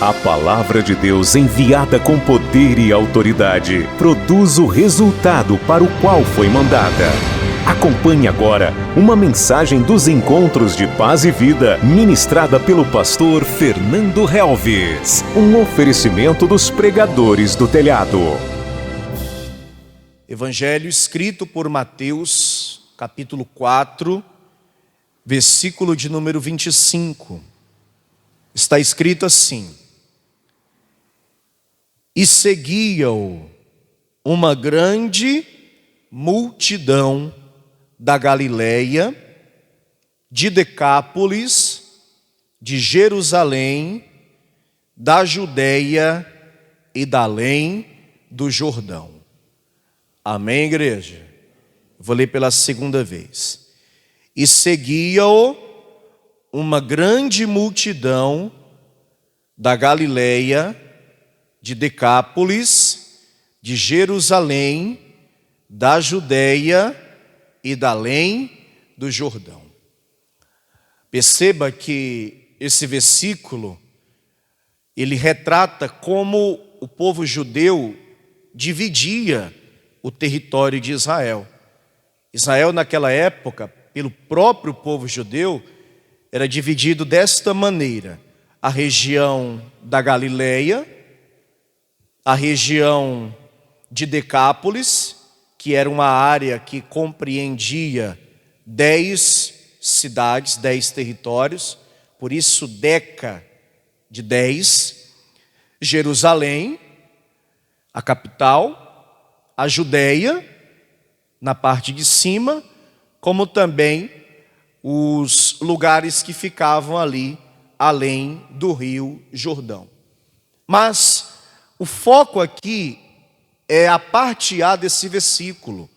A palavra de Deus enviada com poder e autoridade produz o resultado para o qual foi mandada. Acompanhe agora uma mensagem dos Encontros de Paz e Vida, ministrada pelo pastor Fernando Helves. Um oferecimento dos pregadores do telhado. Evangelho escrito por Mateus, capítulo 4, versículo de número 25. Está escrito assim: E seguia-o uma grande multidão da Galileia, de Decápolis, de Jerusalém, da Judeia e da além do Jordão. Amém, igreja? Vou ler pela segunda vez. E seguia-o uma grande multidão da Galileia, de Decápolis, de Jerusalém, da Judeia e da além do Jordão. Perceba que esse versículo, ele retrata como o povo judeu dividia o território de Israel. Israel, naquela época, pelo próprio povo judeu, era dividido desta maneira: a região da Galileia, a região de Decápolis, que era uma área que compreendia 10 cidades, 10 territórios, por isso Deca de 10, Jerusalém, a capital, a Judeia, na parte de cima, como também os lugares que ficavam ali, além do rio Jordão. Mas o foco aqui é a parte A desse versículo,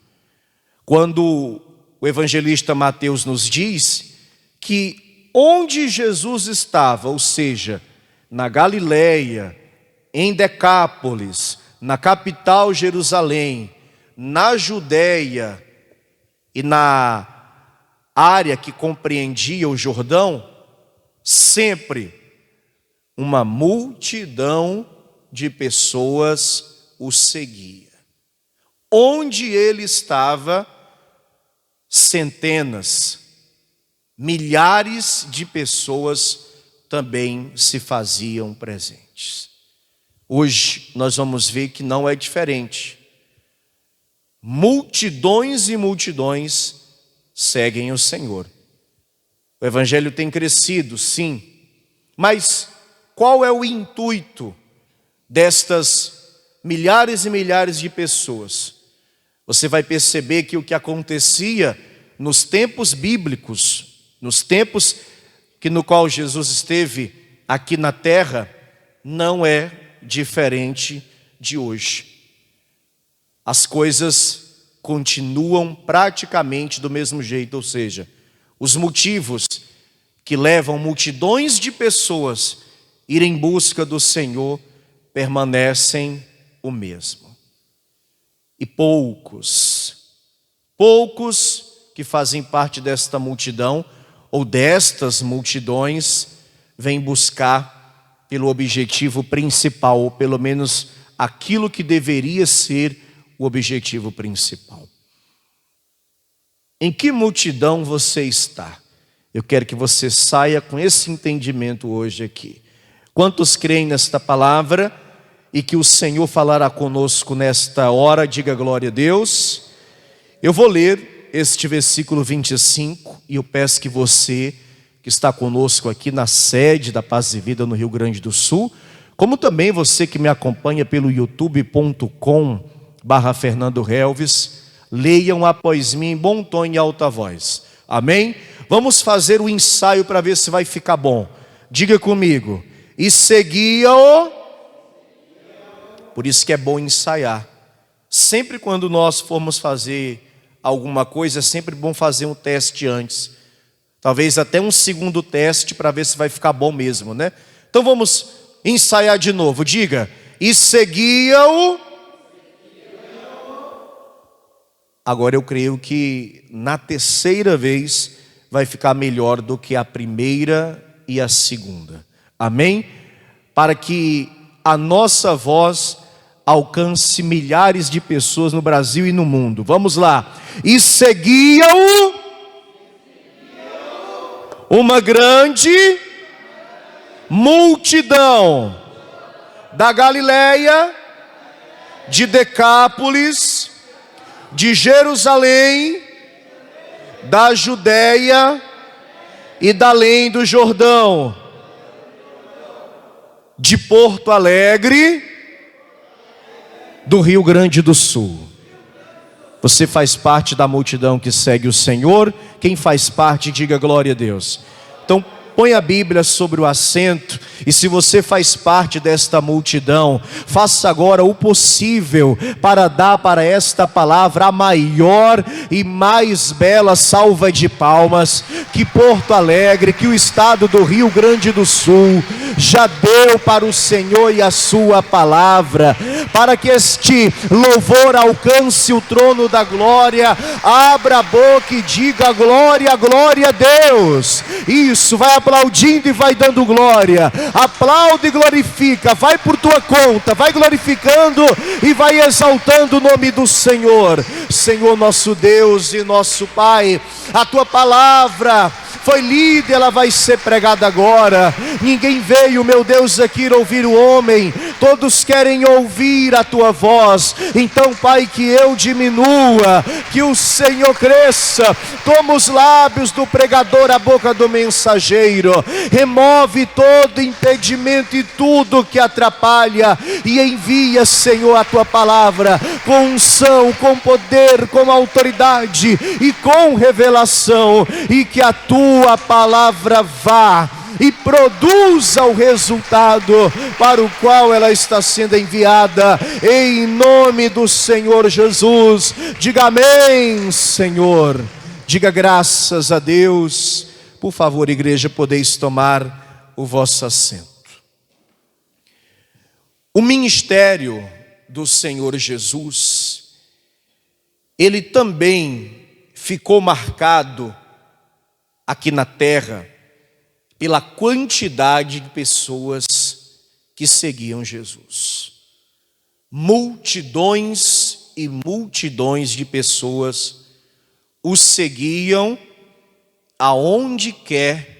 quando o evangelista Mateus nos diz que onde Jesus estava, ou seja, na Galileia, em Decápolis, na capital Jerusalém, na Judeia e na área que compreendia o Jordão, sempre uma multidão de pessoas o seguia. Onde ele estava, centenas, milhares de pessoas também se faziam presentes. Hoje nós vamos ver que não é diferente. Multidões e multidões seguem o Senhor. O evangelho tem crescido, sim, mas qual é o intuito destas milhares e milhares de pessoas? Você vai perceber que o que acontecia nos tempos bíblicos, nos tempos no qual Jesus esteve aqui na terra, não é diferente de hoje. As coisas continuam praticamente do mesmo jeito, ou seja, os motivos que levam multidões de pessoas a ir em busca do Senhor permanecem o mesmo. E poucos que fazem parte desta multidão ou destas multidões vêm buscar pelo objetivo principal, ou pelo menos aquilo que deveria ser o objetivo principal. Em que multidão você está? Eu quero que você saia com esse entendimento hoje aqui. Quantos creem nesta palavra e que o Senhor falará conosco nesta hora? Diga glória a Deus. Eu vou ler este versículo 25 e eu peço que você que está conosco aqui na sede da Paz e Vida no Rio Grande do Sul, como também você que me acompanha pelo youtube.com/Fernando Helves, leiam após mim em bom tom e alta voz. Amém? Vamos fazer o ensaio para ver se vai ficar bom. Diga comigo: e seguia-o. Por isso que é bom ensaiar. Sempre quando nós formos fazer alguma coisa, é sempre bom fazer um teste antes. Talvez até um segundo teste para ver se vai ficar bom mesmo, né? Então vamos ensaiar de novo. Diga: e seguia-o. Agora eu creio que na terceira vez vai ficar melhor do que a primeira e a segunda. Amém? para que a nossa voz alcance milhares de pessoas no Brasil e no mundo. Vamos lá. E seguiam uma grande multidão da Galileia, de Decápolis, de Jerusalém, da Judéia e da além do Jordão, de Porto Alegre, do Rio Grande do Sul. Você faz parte da multidão que segue o Senhor. Quem faz parte, diga glória a Deus. Então, põe a Bíblia sobre o assento, e se você faz parte desta multidão, faça agora o possível para dar para esta palavra a maior e mais bela salva de palmas que Porto Alegre, que o estado do Rio Grande do Sul já deu para o Senhor e a sua palavra, para que este louvor alcance o trono da glória. Abra a boca e diga glória, glória a Deus. Isso, vai aplaudindo e vai dando glória. Aplaude e glorifica, vai por tua conta, vai glorificando e vai exaltando o nome do Senhor. Senhor nosso Deus e nosso Pai, a tua palavra foi lida, ela vai ser pregada agora. Ninguém veio, meu Deus, aqui ouvir o homem, todos querem ouvir a tua voz. Então, Pai, que eu diminua, que o Senhor cresça. Toma os lábios do pregador, a boca do mensageiro, remove todo impedimento e tudo que atrapalha, e envia, Senhor, a tua palavra com unção, com poder, com autoridade e com revelação, e que a tua palavra vá e produza o resultado para o qual ela está sendo enviada, em nome do Senhor Jesus. Diga amém, Senhor. Diga graças a Deus. Por favor, igreja, podeis tomar o vosso assento. O ministério do Senhor Jesus, ele também ficou marcado aqui na terra pela quantidade de pessoas que seguiam Jesus. Multidões e multidões de pessoas o seguiam aonde quer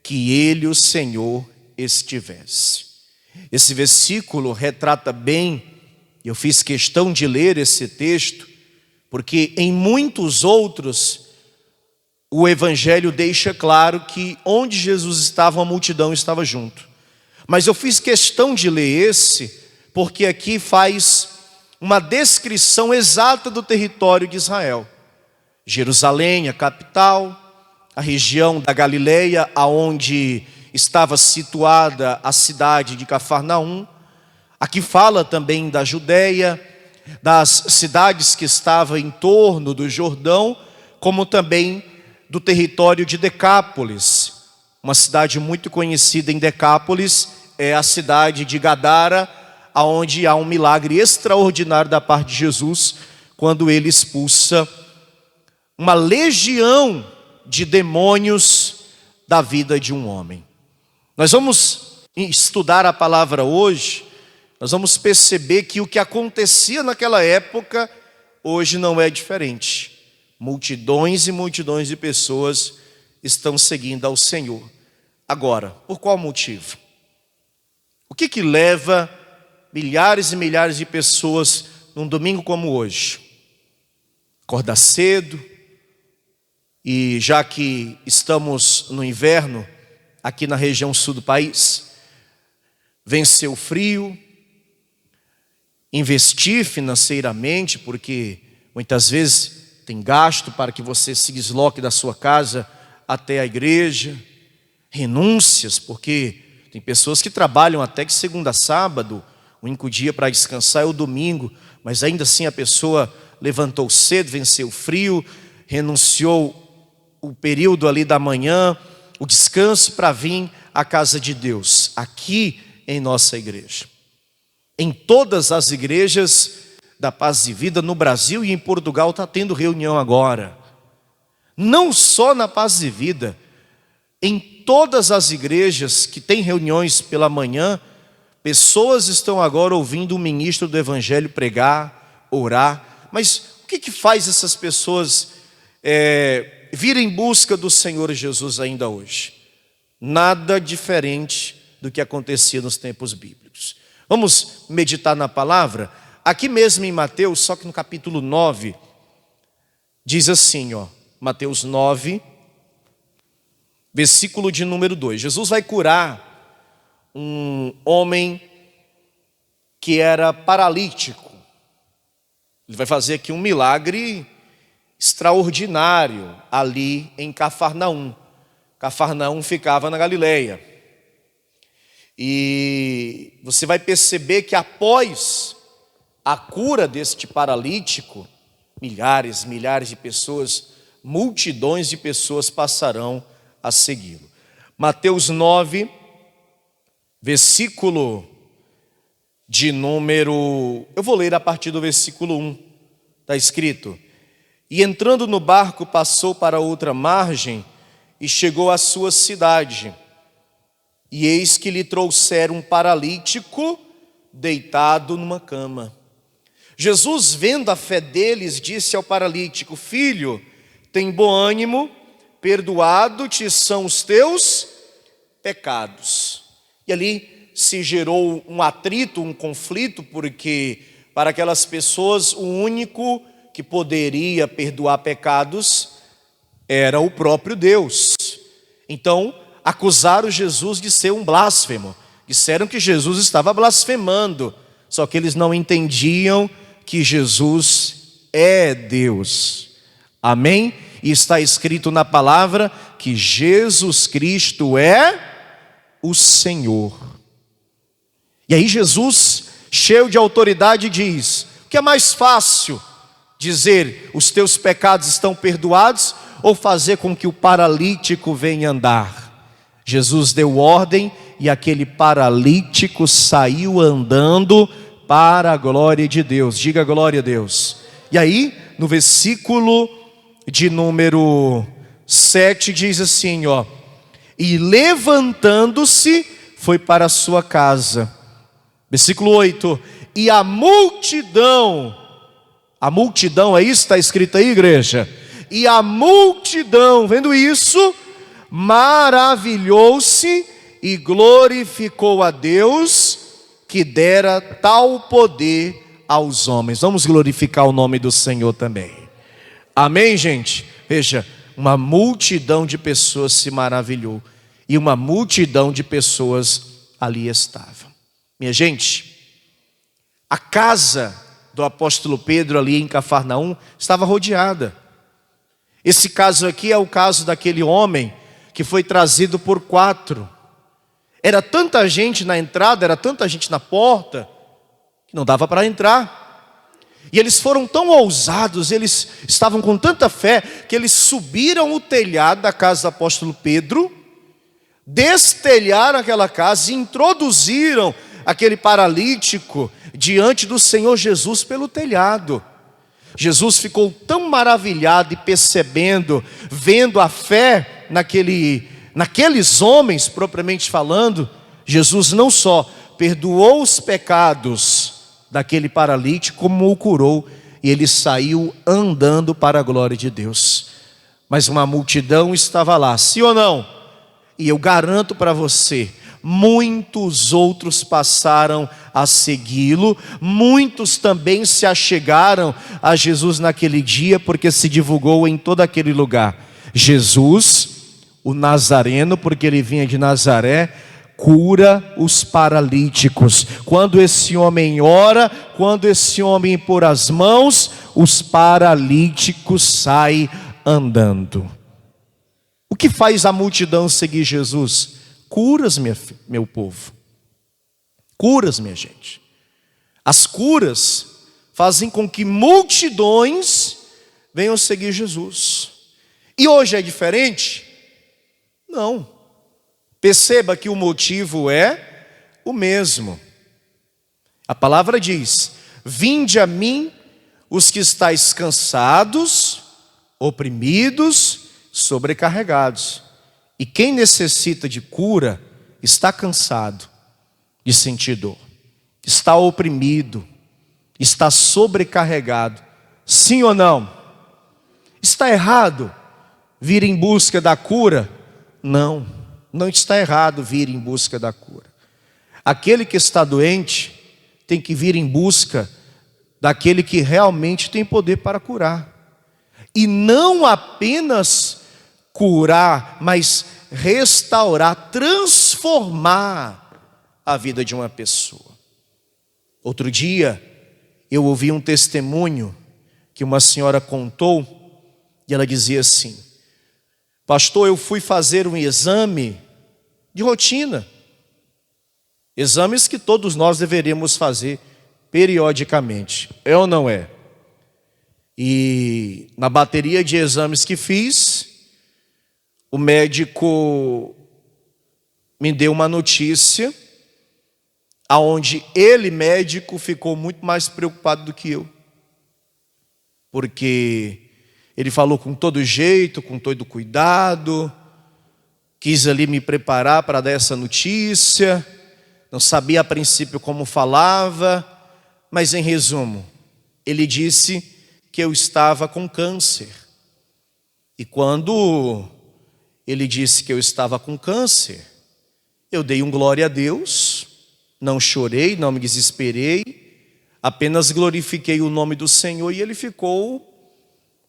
que ele, o Senhor, estivesse. Esse versículo retrata bem, eu fiz questão de ler esse texto, porque em muitos outros o Evangelho deixa claro que onde Jesus estava, a multidão estava junto. Mas eu fiz questão de ler esse, porque aqui faz uma descrição exata do território de Israel. Jerusalém, a capital, a região da Galileia, aonde estava situada a cidade de Cafarnaum. Aqui fala também da Judéia, das cidades que estavam em torno do Jordão, como também do território de Decápolis. Uma cidade muito conhecida em Decápolis é a cidade de Gadara, aonde há um milagre extraordinário da parte de Jesus, quando ele expulsa uma legião de demônios da vida de um homem. Nós vamos estudar a palavra hoje, nós vamos perceber que o que acontecia naquela época, hoje não é diferente. Multidões e multidões de pessoas estão seguindo ao Senhor. Agora, por qual motivo? O que leva milhares e milhares de pessoas num domingo como hoje? Acordar cedo, e já que estamos no inverno, aqui na região sul do país, vencer o frio, investir financeiramente, porque muitas vezes tem gasto para que você se desloque da sua casa até a igreja, renúncias, porque tem pessoas que trabalham até que segunda a sábado, o único dia para descansar é o domingo, mas ainda assim a pessoa levantou cedo, venceu o frio, renunciou o período ali da manhã, o descanso para vir à casa de Deus, aqui em nossa igreja. Em todas as igrejas da Paz e Vida no Brasil e em Portugal está tendo reunião agora. Não só na Paz e Vida, em todas as igrejas que tem reuniões pela manhã, Pessoas estão agora ouvindo o ministro do Evangelho pregar, orar, mas o que faz essas pessoas vir em busca do Senhor Jesus ainda hoje? Nada diferente do que acontecia nos tempos bíblicos. Vamos meditar na palavra? Aqui mesmo em Mateus, só que no capítulo 9, diz assim, Mateus 9, versículo de número 2. Jesus vai curar um homem que era paralítico. Ele vai fazer aqui um milagre extraordinário ali em Cafarnaum. Cafarnaum ficava na Galileia. E você vai perceber que após a cura deste paralítico, milhares de pessoas, multidões de pessoas passarão a segui-lo. Mateus 9, versículo de número... Eu vou ler a partir do versículo 1. Está escrito: E entrando no barco, passou para outra margem e chegou à sua cidade. E eis que lhe trouxeram um paralítico deitado numa cama. Jesus, vendo a fé deles, disse ao paralítico: Filho, tem bom ânimo, perdoado-te são os teus pecados. E ali se gerou um atrito, um conflito, porque para aquelas pessoas o único que poderia perdoar pecados era o próprio Deus. Então acusaram Jesus de ser um blasfemo. Disseram que Jesus estava blasfemando. Só que eles não entendiam que Jesus é Deus. Amém? E está escrito na palavra que Jesus Cristo é o Senhor. E aí Jesus, cheio de autoridade, diz: o que é mais fácil? Dizer os teus pecados estão perdoados, ou fazer com que o paralítico venha andar? Jesus deu ordem e aquele paralítico saiu andando para a glória de Deus. Diga glória a Deus. E aí, no versículo de número 7, diz assim, e levantando-se, foi para a sua casa. Versículo 8, e a multidão, é isso que está escrito aí, igreja? E a multidão, vendo isso, maravilhou-se e glorificou a Deus, que dera tal poder aos homens. Vamos glorificar o nome do Senhor também. Amém, gente? Veja, uma multidão de pessoas se maravilhou e uma multidão de pessoas ali estava. Minha gente, a casa do apóstolo Pedro ali em Cafarnaum estava rodeada. Esse caso aqui é o caso daquele homem que foi trazido por 4. Era tanta gente na entrada, era tanta gente na porta, que não dava para entrar. E eles foram tão ousados, eles estavam com tanta fé, que eles subiram o telhado da casa do apóstolo Pedro, destelharam aquela casa e introduziram aquele paralítico diante do Senhor Jesus pelo telhado. Jesus ficou tão maravilhado e percebendo, vendo a fé naqueles homens, propriamente falando, Jesus não só perdoou os pecados daquele paralítico, como o curou, e ele saiu andando para a glória de Deus. Mas uma multidão estava lá, sim ou não? E eu garanto para você, muitos outros passaram a segui-lo, muitos também se achegaram a Jesus naquele dia, porque se divulgou em todo aquele lugar: Jesus, o Nazareno, porque ele vinha de Nazaré, cura os paralíticos. Quando esse homem ora, quando esse homem impor as mãos, os paralíticos saem andando. O que faz a multidão seguir Jesus? Curas, meu povo. Curas, minha gente. As curas fazem com que multidões venham seguir Jesus. E hoje é diferente? Não. Perceba que o motivo é o mesmo. A palavra diz: vinde a mim os que estáis cansados, oprimidos, sobrecarregados. E quem necessita de cura está cansado, de sentir dor, está oprimido, está sobrecarregado. Sim ou não? Está errado vir em busca da cura? Não, não está errado vir em busca da cura. Aquele que está doente tem que vir em busca daquele que realmente tem poder para curar. E não apenas curar, mas restaurar, transformar a vida de uma pessoa. Outro dia, eu ouvi um testemunho que uma senhora contou, e ela dizia assim: pastor, eu fui fazer um exame de rotina. Exames que todos nós deveríamos fazer periodicamente, é ou não é? E na bateria de exames que fiz, o médico me deu uma notícia, aonde ele, médico, ficou muito mais preocupado do que eu. Porque ele falou com todo jeito, com todo cuidado, quis ali me preparar para dar essa notícia, não sabia a princípio como falava, mas em resumo, ele disse que eu estava com câncer. E quando ele disse que eu estava com câncer, eu dei um glória a Deus, não chorei, não me desesperei, apenas glorifiquei o nome do Senhor, e ele ficou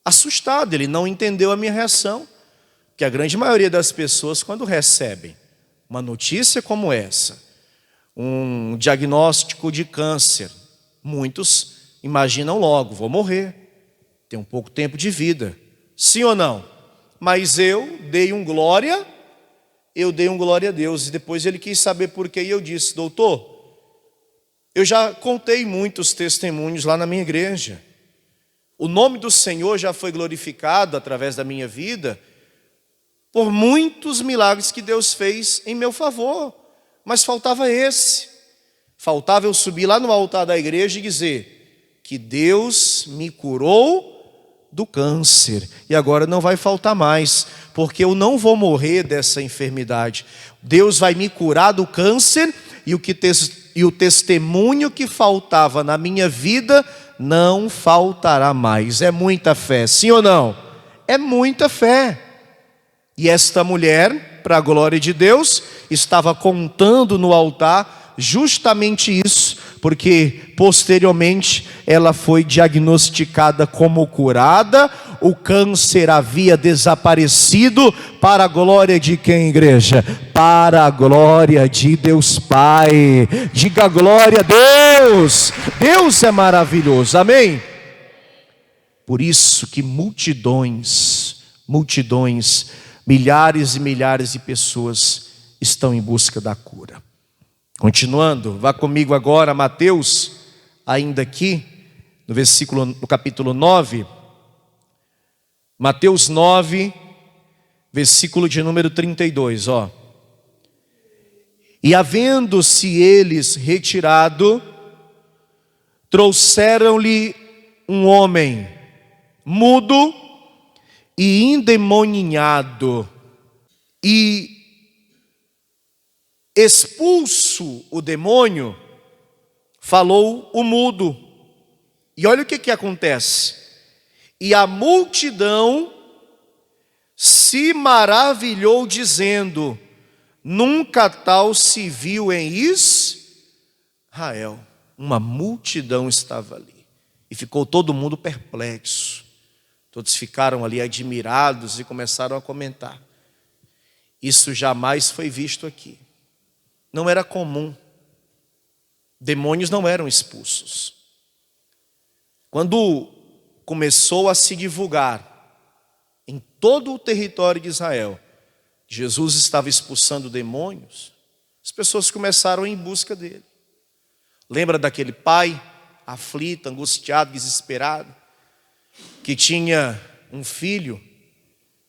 assustado, ele não entendeu a minha reação. Porque a grande maioria das pessoas, quando recebem uma notícia como essa, um diagnóstico de câncer, muitos imaginam logo: vou morrer, tenho pouco tempo de vida. Sim ou não? Mas eu dei um glória a Deus. E depois ele quis saber por quê, e eu disse: doutor, eu já contei muitos testemunhos lá na minha igreja. O nome do Senhor já foi glorificado através da minha vida por muitos milagres que Deus fez em meu favor. Mas faltava esse. Faltava eu subir lá no altar da igreja e dizer que Deus me curou do câncer. E agora não vai faltar mais, porque eu não vou morrer dessa enfermidade. Deus vai me curar do câncer, e o testemunho que faltava na minha vida não faltará mais. É muita fé, sim ou não? É muita fé. E esta mulher, para a glória de Deus, estava contando no altar justamente isso, porque posteriormente ela foi diagnosticada como curada, o câncer havia desaparecido. Para a glória de quem, igreja? Para a glória de Deus Pai. Diga glória a Deus. Deus é maravilhoso, amém? Por isso que multidões, milhares e milhares de pessoas estão em busca da cura. Continuando, vá comigo agora a Mateus, ainda aqui, no capítulo 9. Mateus 9, versículo de número 32, ó. E havendo-se eles retirado, trouxeram-lhe um homem mudo e endemoninhado, e expulso o demônio, falou o mudo. E olha o que acontece. E a multidão se maravilhou, dizendo: nunca tal se viu em Israel. Uma multidão estava ali, e ficou todo mundo perplexo. Todos ficaram ali admirados e começaram a comentar: isso jamais foi visto aqui. Não era comum. Demônios não eram expulsos. Quando começou a se divulgar em todo o território de Israel, Jesus estava expulsando demônios, as pessoas começaram a ir em busca dele. Lembra daquele pai aflito, angustiado, desesperado, que tinha um filho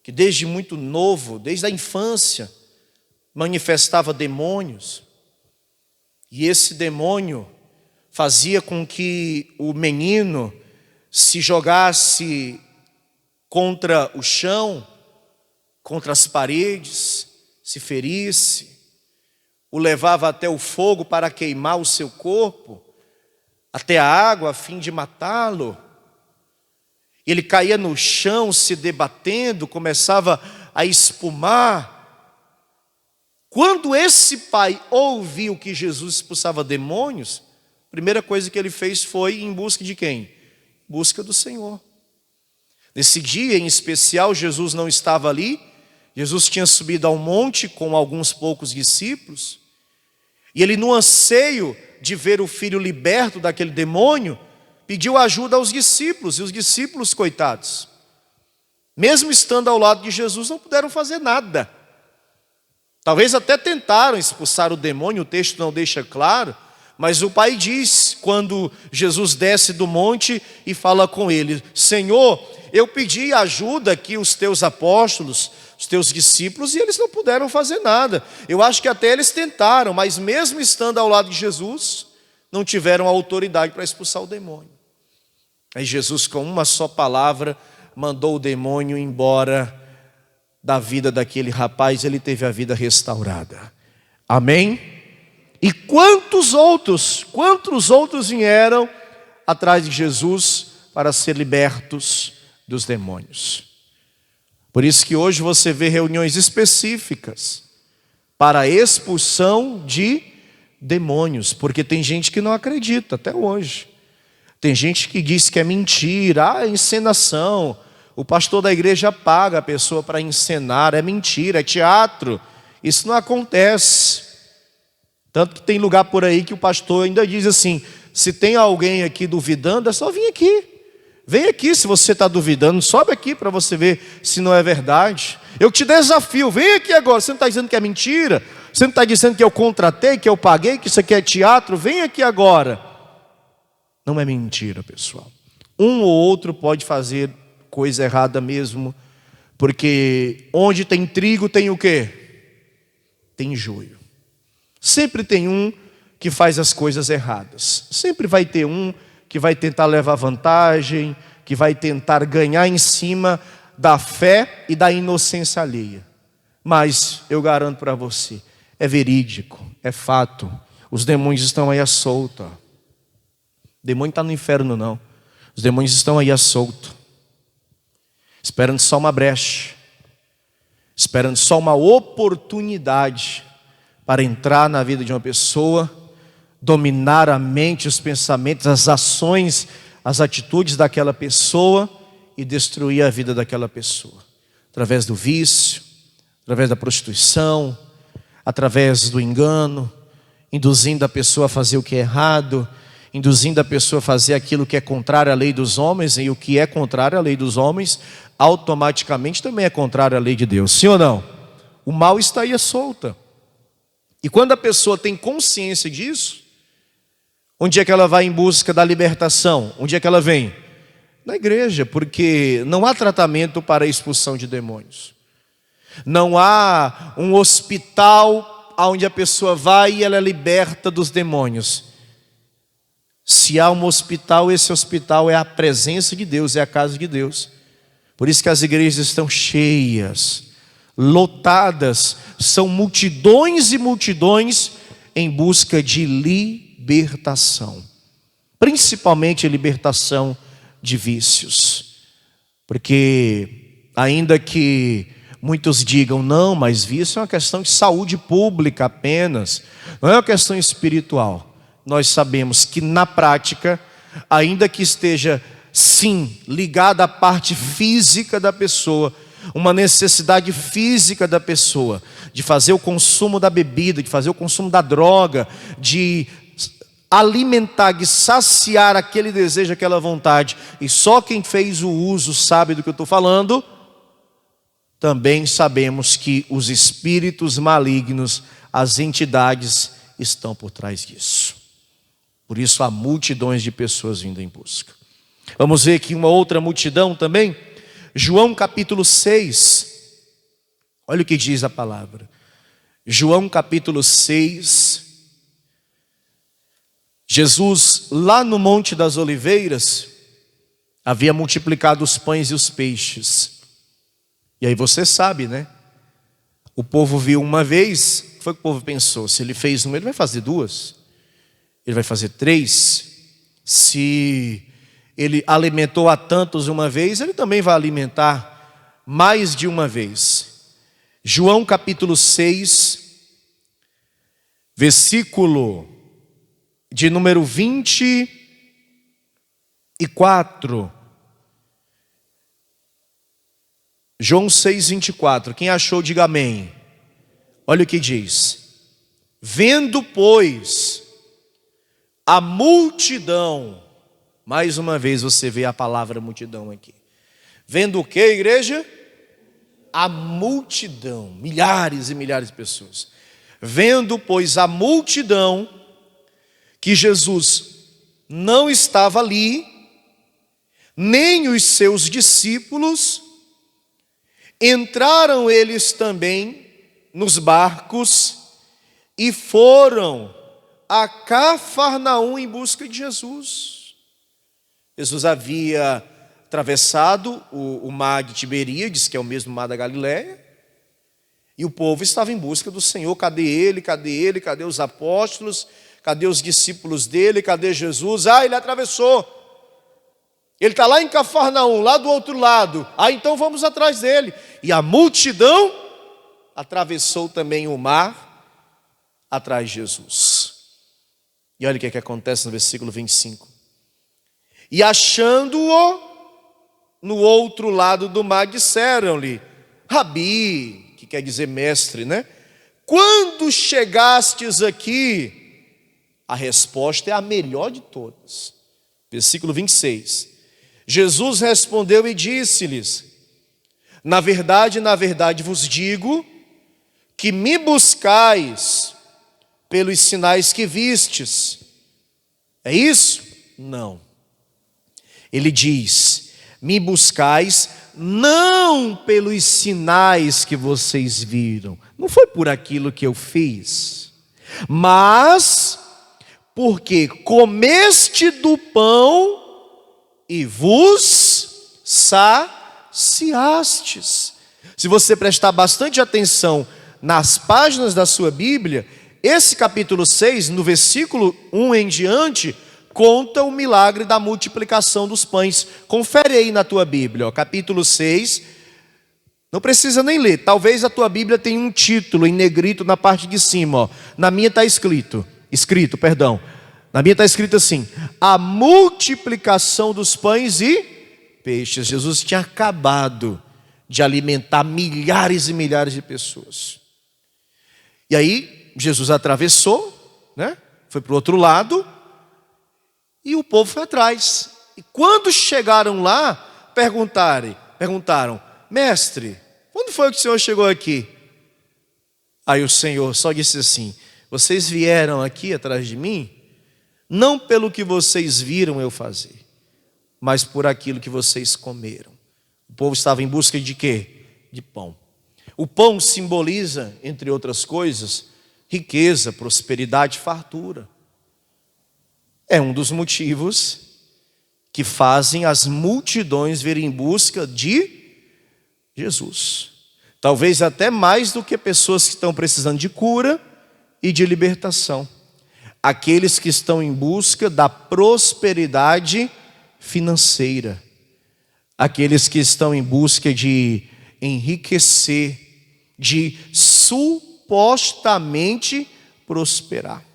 que desde muito novo, desde a infância, manifestava demônios, e esse demônio fazia com que o menino se jogasse contra o chão, contra as paredes, se ferisse. o levava até o fogo para queimar o seu corpo, até a água a fim de matá-lo. Ele caía no chão se debatendo, começava a espumar. Quando esse pai ouviu que Jesus expulsava demônios, a primeira coisa que ele fez foi ir em busca de quem? Em busca do Senhor. Nesse dia em especial, Jesus não estava ali. Jesus tinha subido ao monte com alguns poucos discípulos. E ele, no anseio de ver o filho liberto daquele demônio, pediu ajuda aos discípulos. E os discípulos, coitados, mesmo estando ao lado de Jesus, não puderam fazer nada. Talvez até tentaram expulsar o demônio, o texto não deixa claro, mas o pai diz, quando Jesus desce do monte e fala com ele: Senhor, eu pedi ajuda aqui os teus apóstolos, os teus discípulos, e eles não puderam fazer nada. Eu acho que até eles tentaram, mas mesmo estando ao lado de Jesus, não tiveram autoridade para expulsar o demônio. Aí Jesus, com uma só palavra, mandou o demônio embora da vida daquele rapaz. Ele teve a vida restaurada. Amém? E quantos outros vieram atrás de Jesus para ser libertos dos demônios? Por isso que hoje você vê reuniões específicas para a expulsão de demônios, porque tem gente que não acredita até hoje. Tem gente que diz que é mentira, é encenação. O pastor da igreja paga a pessoa para encenar, é mentira, é teatro. Isso não acontece. Tanto que tem lugar por aí que o pastor ainda diz assim: se tem alguém aqui duvidando, é só vir aqui. Vem aqui se você está duvidando, sobe aqui para você ver se não é verdade. Eu te desafio, vem aqui agora. Você não está dizendo que é mentira? Você não está dizendo que eu contratei, que eu paguei, que isso aqui é teatro? Vem aqui agora. Não é mentira, pessoal. Um ou outro pode fazer coisa errada mesmo, porque onde tem trigo tem o quê? Tem joio. Sempre tem um que faz as coisas erradas. Sempre vai ter um que vai tentar levar vantagem, que vai tentar ganhar em cima da fé e da inocência alheia. Mas eu garanto para você, é verídico, é fato. Os demônios estão aí à solta. O demônio está no inferno não. Os demônios estão aí à solta, esperando só uma brecha, esperando só uma oportunidade para entrar na vida de uma pessoa, dominar a mente, os pensamentos, as ações, as atitudes daquela pessoa e destruir a vida daquela pessoa. Através do vício, através da prostituição, através do engano, induzindo a pessoa a fazer o que é errado, induzindo a pessoa a fazer aquilo que é contrário à lei dos homens, e o que é contrário à lei dos homens, automaticamente também é contrário à lei de Deus. Sim ou não? O mal está aí à solta. E quando a pessoa tem consciência disso, onde é que ela vai em busca da libertação? Onde é que ela vem? Na igreja, porque não há tratamento para a expulsão de demônios. Não há um hospital onde a pessoa vai e ela é liberta dos demônios. Se há um hospital, esse hospital é a presença de Deus, é a casa de Deus. Por isso que as igrejas estão cheias, lotadas, são multidões e multidões em busca de libertação. Principalmente libertação de vícios. Porque ainda que muitos digam, não, mas vício é uma questão de saúde pública apenas, não é uma questão espiritual. Nós sabemos que na prática, ainda que esteja sim ligada à parte física da pessoa, uma necessidade física da pessoa, de fazer o consumo da bebida, de fazer o consumo da droga, de alimentar, de saciar aquele desejo, aquela vontade, e só quem fez o uso sabe do que eu estou falando. Também sabemos que os espíritos malignos, as entidades estão por trás disso. Por isso há multidões de pessoas vindo em busca. Vamos ver aqui uma outra multidão também. João capítulo 6. Olha o que diz a palavra. João capítulo 6. Jesus, lá no Monte das Oliveiras, havia multiplicado os pães e os peixes. E aí você sabe, né? O povo viu uma vez, foi o que o povo pensou? Se ele fez uma, ele vai fazer duas? Ele vai fazer três? Se ele alimentou a tantos uma vez, ele também vai alimentar mais de uma vez. João capítulo 6, versículo de número 24. João 6, 24. Quem achou, diga amém. Olha o que diz. Vendo, pois, a multidão. Mais uma vez você vê a palavra multidão aqui. Vendo o que, igreja? A multidão. Milhares e milhares de pessoas. Vendo, pois, a multidão, que Jesus não estava ali, nem os seus discípulos, entraram eles também nos barcos e foram a Cafarnaum em busca de Jesus. Jesus havia atravessado o mar de Tiberíades, que é o mesmo mar da Galileia, e o povo estava em busca do Senhor. Cadê ele? Cadê ele? Cadê os apóstolos? Cadê os discípulos dele? Cadê Jesus? Ele atravessou. Ele está lá em Cafarnaum, lá do outro lado. Então vamos atrás dele. E a multidão atravessou também o mar atrás de Jesus. E olha o que acontece no versículo 25. E achando-o no outro lado do mar, disseram-lhe: Rabi, que quer dizer mestre, né? Quando chegastes aqui? A resposta é a melhor de todas. Versículo 26. Jesus respondeu e disse-lhes: na verdade vos digo, que me buscais pelos sinais que vistes. É isso? Não. Ele diz: me buscais não pelos sinais que vocês viram. Não foi por aquilo que eu fiz, mas porque comeste do pão e vos saciastes. Se você prestar bastante atenção nas páginas da sua Bíblia, esse capítulo 6, no versículo 1 em diante, conta o milagre da multiplicação dos pães. Confere aí na tua Bíblia, capítulo 6. Não precisa nem ler. Talvez a tua Bíblia tenha um título em negrito na parte de cima. Na minha está escrito. Na minha está escrito assim: a multiplicação dos pães e peixes. Jesus tinha acabado de alimentar milhares e milhares de pessoas. E aí Jesus atravessou, né? Foi para o outro lado, e o povo foi atrás. E quando chegaram lá, perguntaram: mestre, quando foi que o Senhor chegou aqui? Aí o Senhor só disse assim: vocês vieram aqui atrás de mim, não pelo que vocês viram eu fazer, mas por aquilo que vocês comeram. O povo estava em busca de quê? De pão. O pão simboliza, entre outras coisas, riqueza, prosperidade, fartura. É um dos motivos que fazem as multidões virem em busca de Jesus. Talvez até mais do que pessoas que estão precisando de cura e de libertação. Aqueles que estão em busca da prosperidade financeira. Aqueles que estão em busca de enriquecer, de supostamente prosperar.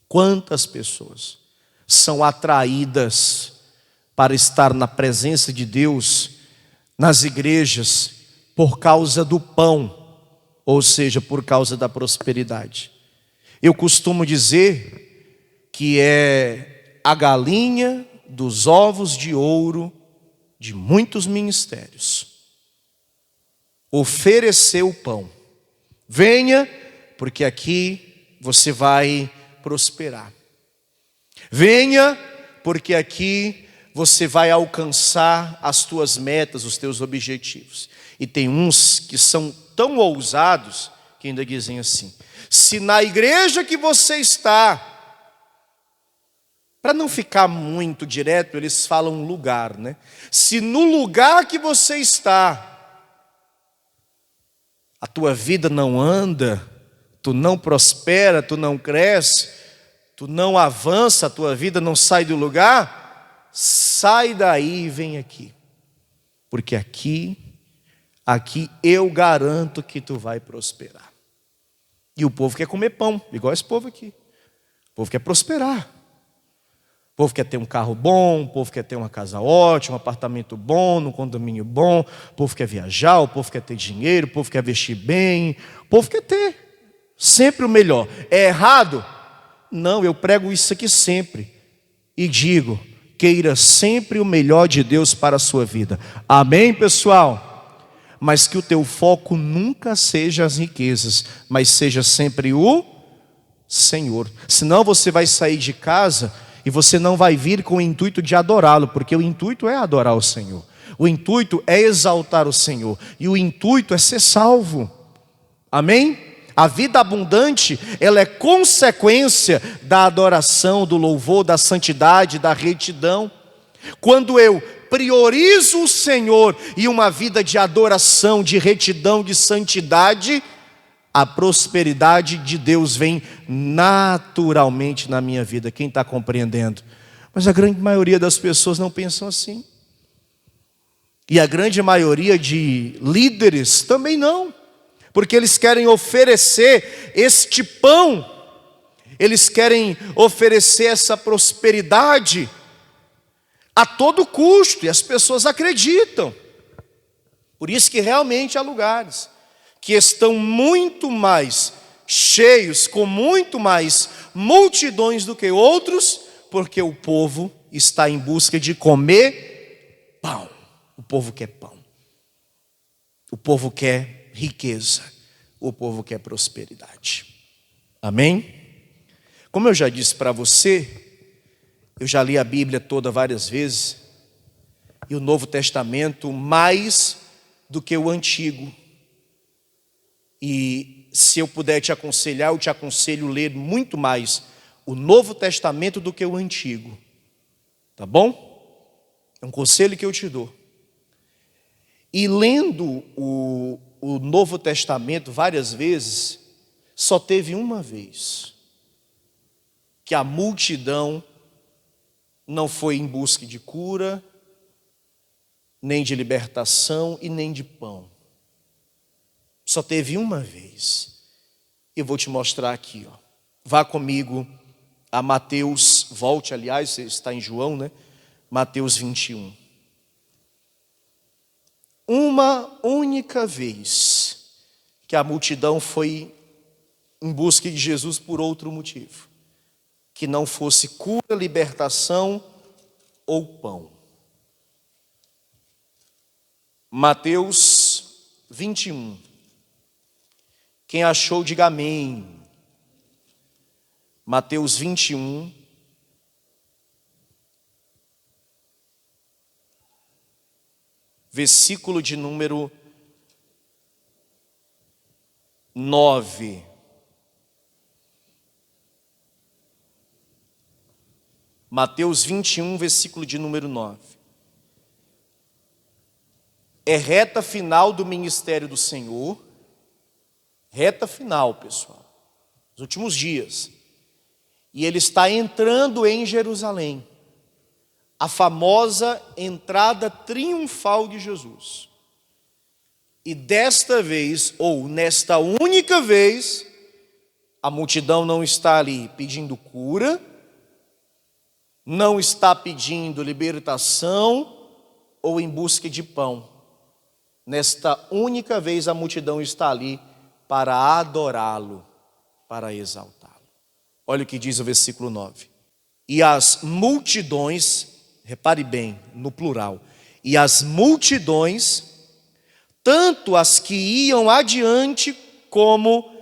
Quantas pessoas são atraídas para estar na presença de Deus nas igrejas por causa do pão, ou seja, por causa da prosperidade. Eu costumo dizer que é a galinha dos ovos de ouro de muitos ministérios. Oferecer o pão. Venha, porque aqui você vai prosperar. Venha, porque aqui você vai alcançar as tuas metas, os teus objetivos. E tem uns que são tão ousados que ainda dizem assim: se na igreja que você está, para não ficar muito direto, eles falam lugar, né? Se no lugar que você está, a tua vida não anda, tu não prospera, tu não cresce, tu não avança, a tua vida não sai do lugar, sai daí e vem aqui. Porque aqui eu garanto que tu vai prosperar. E o povo quer comer pão, igual esse povo aqui. O povo quer prosperar. O povo quer ter um carro bom, o povo quer ter uma casa ótima, um apartamento bom, um condomínio bom, o povo quer viajar, o povo quer ter dinheiro, o povo quer vestir bem, o povo quer ter sempre o melhor. É errado? Não, eu prego isso aqui sempre e digo, queira sempre o melhor de Deus para a sua vida. Amém, pessoal? Mas que o teu foco nunca seja as riquezas, mas seja sempre o Senhor. Senão você vai sair de casa e você não vai vir com o intuito de adorá-lo, porque o intuito é adorar o Senhor. O intuito é exaltar o Senhor. E o intuito é ser salvo. Amém? A vida abundante, ela é consequência da adoração, do louvor, da santidade, da retidão. Quando eu priorizo o Senhor e uma vida de adoração, de retidão, de santidade, a prosperidade de Deus vem naturalmente na minha vida. Quem está compreendendo? Mas a grande maioria das pessoas não pensam assim. E a grande maioria de líderes também não. Porque eles querem oferecer este pão. Eles querem oferecer essa prosperidade a todo custo. E as pessoas acreditam. Por isso que realmente há lugares que estão muito mais cheios, com muito mais multidões do que outros, porque o povo está em busca de comer pão. O povo quer pão. O povo quer riqueza. O povo quer prosperidade. Amém? Como eu já disse para você, eu já li a Bíblia toda várias vezes, e o Novo Testamento mais do que o Antigo. E se eu puder te aconselhar, eu te aconselho a ler muito mais o Novo Testamento do que o Antigo. Tá bom? É um conselho que eu te dou. E lendo o Novo Testamento várias vezes, só teve uma vez que a multidão não foi em busca de cura, nem de libertação e nem de pão. Só teve uma vez. Eu vou te mostrar aqui, ó. Vá comigo a Mateus, volte, aliás, você está em João, né? Mateus 21. Uma única vez que a multidão foi em busca de Jesus por outro motivo, que não fosse cura, libertação ou pão. Mateus 21. Quem achou, diga amém. Mateus 21. Versículo de número 9. Mateus 21, versículo de número 9. É reta final do ministério do Senhor. Reta final, pessoal. Os últimos dias. E ele está entrando em Jerusalém. A famosa entrada triunfal de Jesus. E desta vez, ou nesta única vez, a multidão não está ali pedindo cura, não está pedindo libertação ou em busca de pão. Nesta única vez a multidão está ali para adorá-lo, para exaltá-lo. Olha o que diz o versículo 9. E as multidões, repare bem, no plural, e as multidões, tanto as que iam adiante como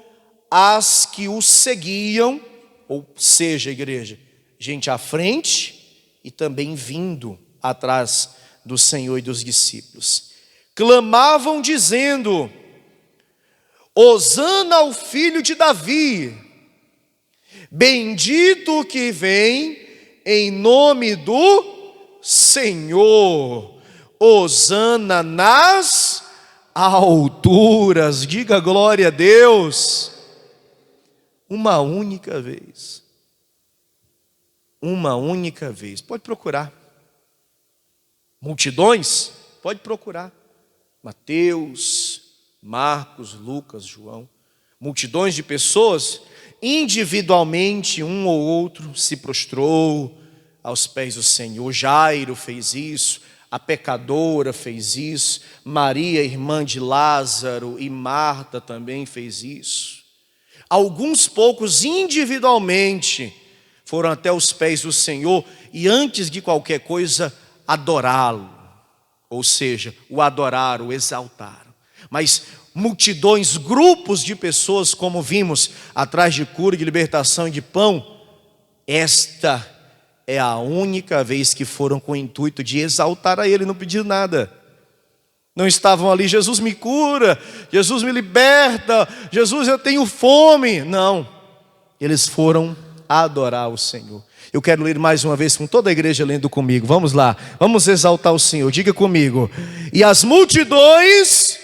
as que o seguiam, ou seja, igreja, gente à frente e também vindo atrás do Senhor e dos discípulos, clamavam dizendo: Hosana ao filho de Davi, bendito o que vem em nome do Senhor, Hosana nas alturas. Diga glória a Deus. Uma única vez. Uma única vez. Pode procurar. Multidões? Pode procurar. Mateus, Marcos, Lucas, João. Multidões de pessoas, individualmente, um ou outro se prostrou aos pés do Senhor. Jairo fez isso, a pecadora fez isso, Maria, irmã de Lázaro, e Marta também fez isso. Alguns poucos individualmente foram até os pés do Senhor e antes de qualquer coisa adorá-lo, ou seja, o adoraram, o exaltaram. Mas multidões, grupos de pessoas, como vimos, atrás de cura, de libertação e de pão, esta é a única vez que foram com o intuito de exaltar a Ele, não pediram nada. Não estavam ali, Jesus me cura, Jesus me liberta, Jesus eu tenho fome. Não, eles foram adorar o Senhor. Eu quero ler mais uma vez com toda a igreja lendo comigo. Vamos lá, vamos exaltar o Senhor. Diga comigo. E as multidões,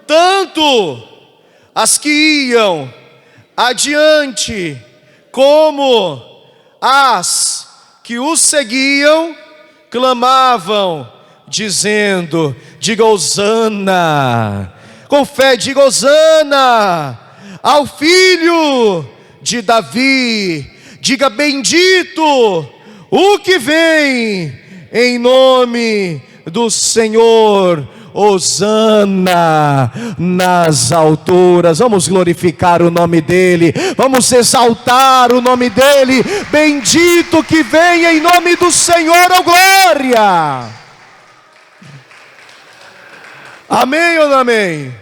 tanto as que iam adiante, como as que o seguiam, clamavam, dizendo, diga Hosana, com fé diga Hosana, ao filho de Davi, diga bendito o que vem em nome do Senhor, Hosana nas alturas. Vamos glorificar o nome dEle, vamos exaltar o nome dEle. Bendito que vem em nome do Senhor, oh glória. Amém ou não amém?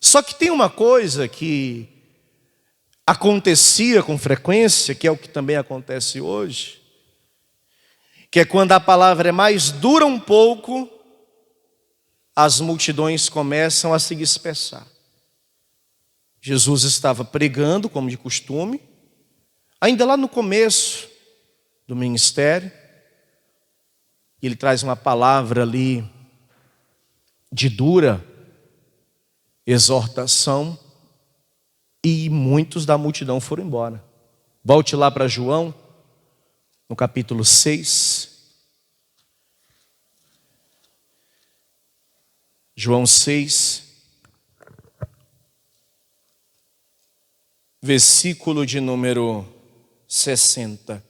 Só que tem uma coisa que acontecia com frequência, que é o que também acontece hoje, que é quando a palavra é mais dura um pouco, as multidões começam a se dispersar. Jesus estava pregando, como de costume, ainda lá no começo do ministério, ele traz uma palavra ali de dura exortação, e muitos da multidão foram embora. Volte lá para João, no capítulo 6. João 6, versículo de número 60.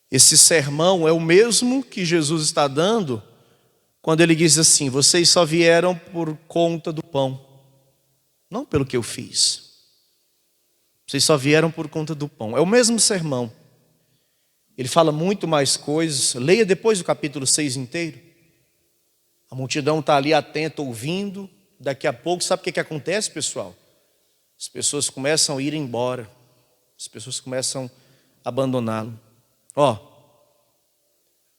Esse sermão é o mesmo que Jesus está dando quando ele diz assim: vocês só vieram por conta do pão, não pelo que eu fiz. Vocês só vieram por conta do pão. É o mesmo sermão. Ele fala muito mais coisas. Leia depois o capítulo 6 inteiro. A multidão está ali atenta, ouvindo. Daqui a pouco, sabe o que acontece, pessoal? As pessoas começam a ir embora. As pessoas começam a abandoná-lo.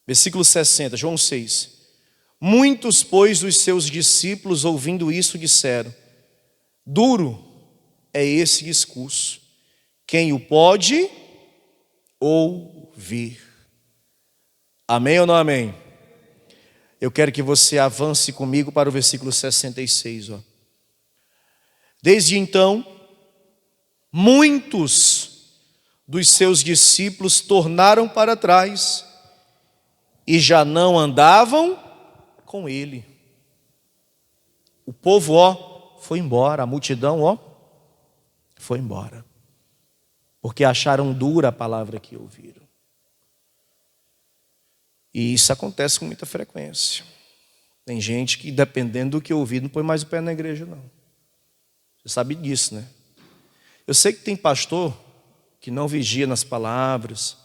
Versículo 60, João 6. Muitos, pois, dos seus discípulos, ouvindo isso, disseram: duro é esse discurso. Quem o pode ouvir? Amém ou não amém? Eu quero que você avance comigo para o versículo 66. Desde então, muitos dos seus discípulos tornaram para trás e já não andavam com ele. O povo, foi embora, a multidão, foi embora, porque acharam dura a palavra que ouviram. E isso acontece com muita frequência. Tem gente que, dependendo do que ouvir, não põe mais o pé na igreja, não. Você sabe disso, né? Eu sei que tem pastor que não vigia nas palavras,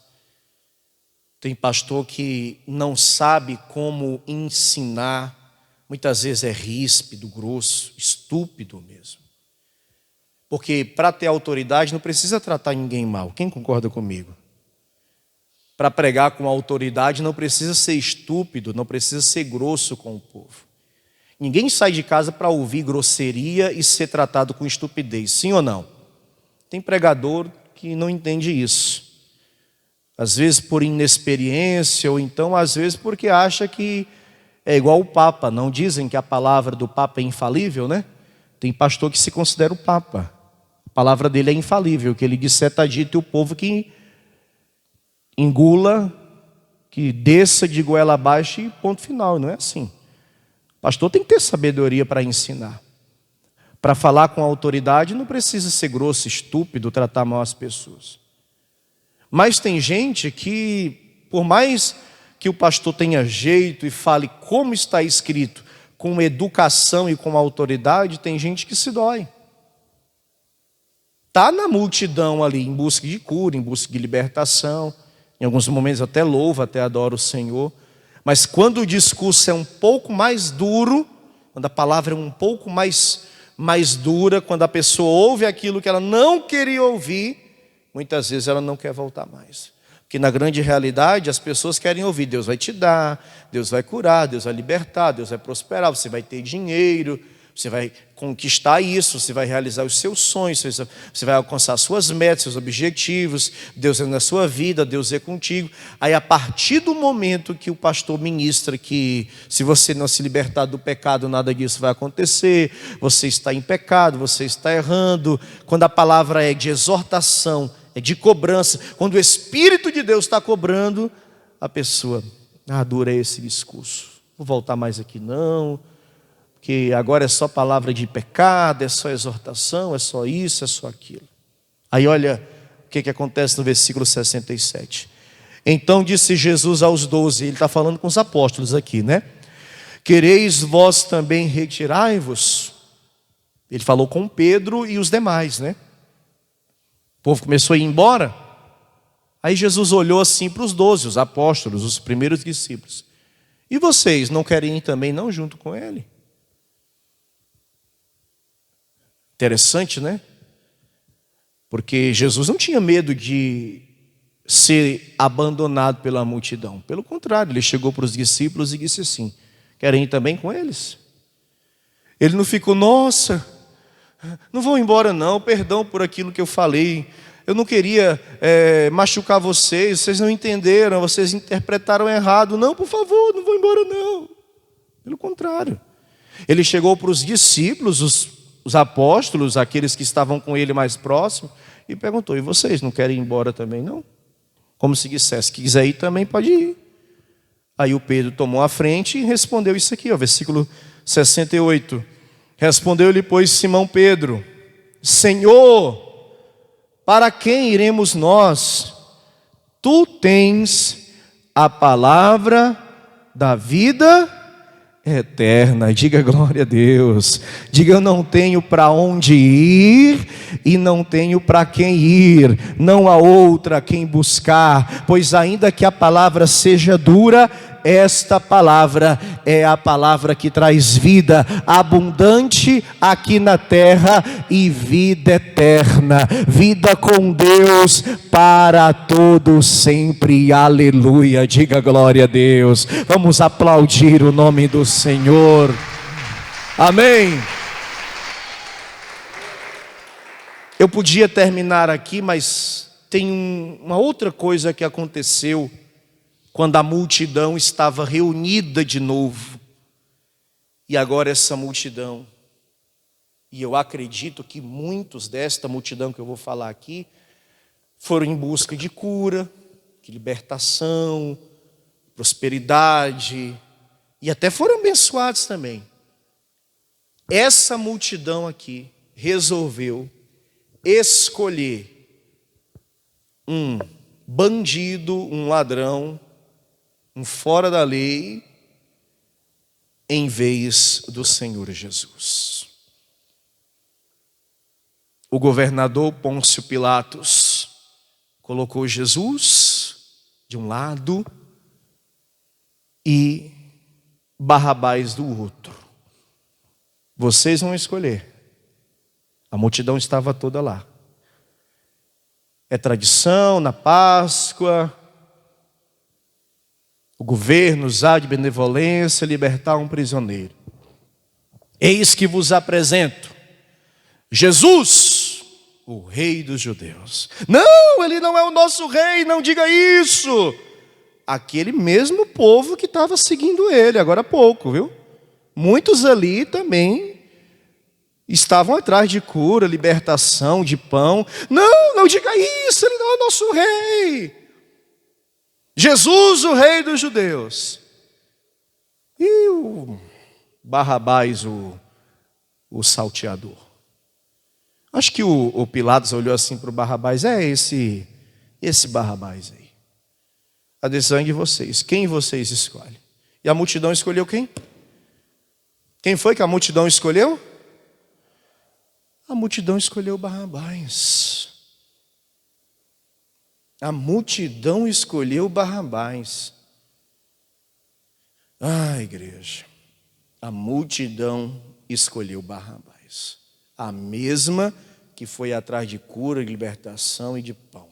tem pastor que não sabe como ensinar, muitas vezes é ríspido, grosso, estúpido mesmo. Porque para ter autoridade não precisa tratar ninguém mal. Quem concorda comigo? Para pregar com autoridade não precisa ser estúpido, não precisa ser grosso com o povo. Ninguém sai de casa para ouvir grosseria e ser tratado com estupidez, sim ou não? Tem pregador que não entende isso. Às vezes por inexperiência, ou então às vezes porque acha que é igual o Papa. Não dizem que a palavra do Papa é infalível, né? Tem pastor que se considera o Papa. A palavra dele é infalível, o que ele disser está dito, e o povo que engula, que desça de goela abaixo e ponto final. Não é assim. O pastor tem que ter sabedoria para ensinar. Para falar com autoridade não precisa ser grosso, estúpido, tratar mal as pessoas. Mas tem gente que, por mais que o pastor tenha jeito e fale como está escrito, com educação e com autoridade, tem gente que se dói. Está na multidão ali, em busca de cura, em busca de libertação. Em alguns momentos até louva, até adora o Senhor. Mas quando o discurso é um pouco mais duro, quando a palavra é um pouco mais dura, quando a pessoa ouve aquilo que ela não queria ouvir, muitas vezes ela não quer voltar mais. Porque na grande realidade as pessoas querem ouvir: Deus vai te dar, Deus vai curar, Deus vai libertar, Deus vai prosperar, você vai ter dinheiro, você vai conquistar isso, você vai realizar os seus sonhos, você vai alcançar suas metas, seus objetivos, Deus é na sua vida, Deus é contigo. Aí a partir do momento que o pastor ministra que se você não se libertar do pecado, nada disso vai acontecer, você está em pecado, você está errando, quando a palavra é de exortação, é de cobrança, quando o Espírito de Deus está cobrando, a pessoa, dura esse discurso, vou voltar mais aqui não, que agora é só palavra de pecado, é só exortação, é só isso, é só aquilo. Aí olha o que acontece no versículo 67. Então disse Jesus aos 12, ele está falando com os apóstolos aqui, né? Quereis vós também retirai-vos? Ele falou com Pedro e os demais, né? O povo começou a ir embora. Aí Jesus olhou assim para os 12, os apóstolos, os primeiros discípulos. E vocês não querem ir também não junto com ele? Interessante, né? Porque Jesus não tinha medo de ser abandonado pela multidão. Pelo contrário, ele chegou para os discípulos e disse assim: querem ir também com eles? Ele não ficou: nossa, não vão embora não, perdão por aquilo que eu falei. Eu não queria machucar vocês, vocês não entenderam, vocês interpretaram errado. Não, por favor, não vão embora não. Pelo contrário. Ele chegou para os discípulos, os apóstolos, aqueles que estavam com ele mais próximo, e perguntou: e vocês não querem ir embora também não? Como se dissesse: que quiser ir também pode ir. Aí o Pedro tomou a frente e respondeu isso aqui, versículo 68. Respondeu-lhe, pois, Simão Pedro: Senhor, para quem iremos nós? Tu tens a palavra da vida eterna. Diga glória a Deus. Diga: eu não tenho para onde ir e não tenho para quem ir, não há outra a quem buscar, pois ainda que a palavra seja dura, esta palavra é a palavra que traz vida abundante aqui na terra e vida eterna, vida com Deus para todo sempre. Aleluia. Diga glória a Deus. Vamos aplaudir o nome do Senhor. Amém. Eu podia terminar aqui, mas tem uma outra coisa que aconteceu quando a multidão estava reunida de novo. E agora essa multidão, e eu acredito que muitos desta multidão que eu vou falar aqui, foram em busca de cura, de libertação, prosperidade, e até foram abençoados também. Essa multidão aqui resolveu escolher um bandido, um ladrão, um fora da lei, em vez do Senhor Jesus. O governador Pôncio Pilatos colocou Jesus de um lado e Barrabás do outro. Vocês vão escolher. A multidão estava toda lá. É tradição na Páscoa, o governo usar de benevolência, libertar um prisioneiro. Eis que vos apresento Jesus, o Rei dos Judeus. Não, ele não é o nosso rei, não diga isso. Aquele mesmo povo que estava seguindo ele, agora há pouco, viu? Muitos ali também estavam atrás de cura, libertação, de pão. Não, não diga isso, ele não é o nosso rei. Jesus, o rei dos judeus. E o Barrabás, o salteador. Acho que o Pilatos olhou assim para o Barrabás, esse Barrabás aí. A decisão é de vocês, quem vocês escolhem? E a multidão escolheu quem? Quem foi que a multidão escolheu? A multidão escolheu Barrabás. A multidão escolheu Barrabás. Igreja, a multidão escolheu Barrabás. A mesma que foi atrás de cura, de libertação e de pão.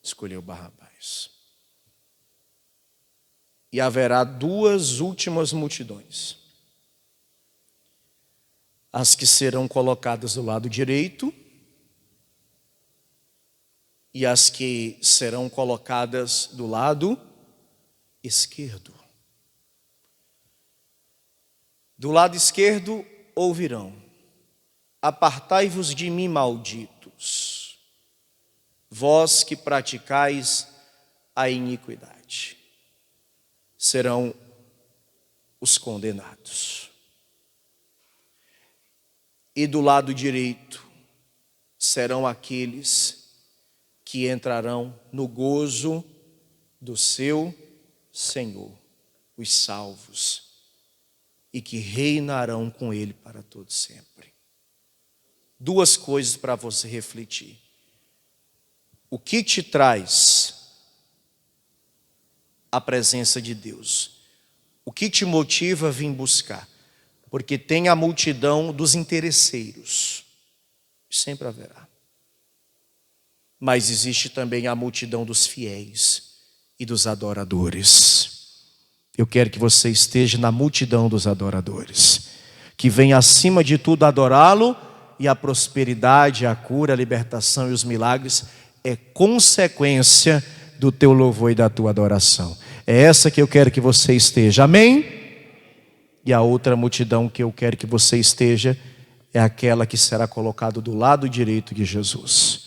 Escolheu Barrabás. E haverá duas últimas multidões. As que serão colocadas do lado direito e as que serão colocadas do lado esquerdo. Do lado esquerdo ouvirão: apartai-vos de mim, malditos, vós que praticais a iniquidade. Serão os condenados. E do lado direito serão aqueles que entrarão no gozo do seu Senhor, os salvos, e que reinarão com Ele para todo sempre. Duas coisas para você refletir. O que te traz a presença de Deus? O que te motiva a vir buscar? Porque tem a multidão dos interesseiros, sempre haverá. Mas existe também a multidão dos fiéis e dos adoradores. Eu quero que você esteja na multidão dos adoradores, que vem acima de tudo adorá-lo, e a prosperidade, a cura, a libertação e os milagres é consequência do teu louvor e da tua adoração. É essa que eu quero que você esteja, amém? E a outra multidão que eu quero que você esteja é aquela que será colocada do lado direito de Jesus.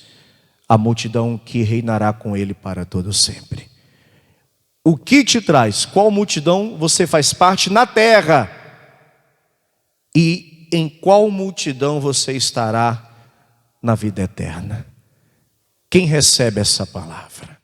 A multidão que reinará com Ele para todo sempre. O que te traz? Qual multidão você faz parte na terra? E em qual multidão você estará na vida eterna? Quem recebe essa palavra?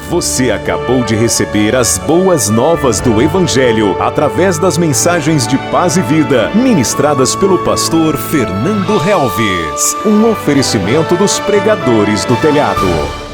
Você acabou de receber as boas novas do Evangelho através das mensagens de paz e vida ministradas pelo pastor Fernando Helves. Um oferecimento dos pregadores do telhado.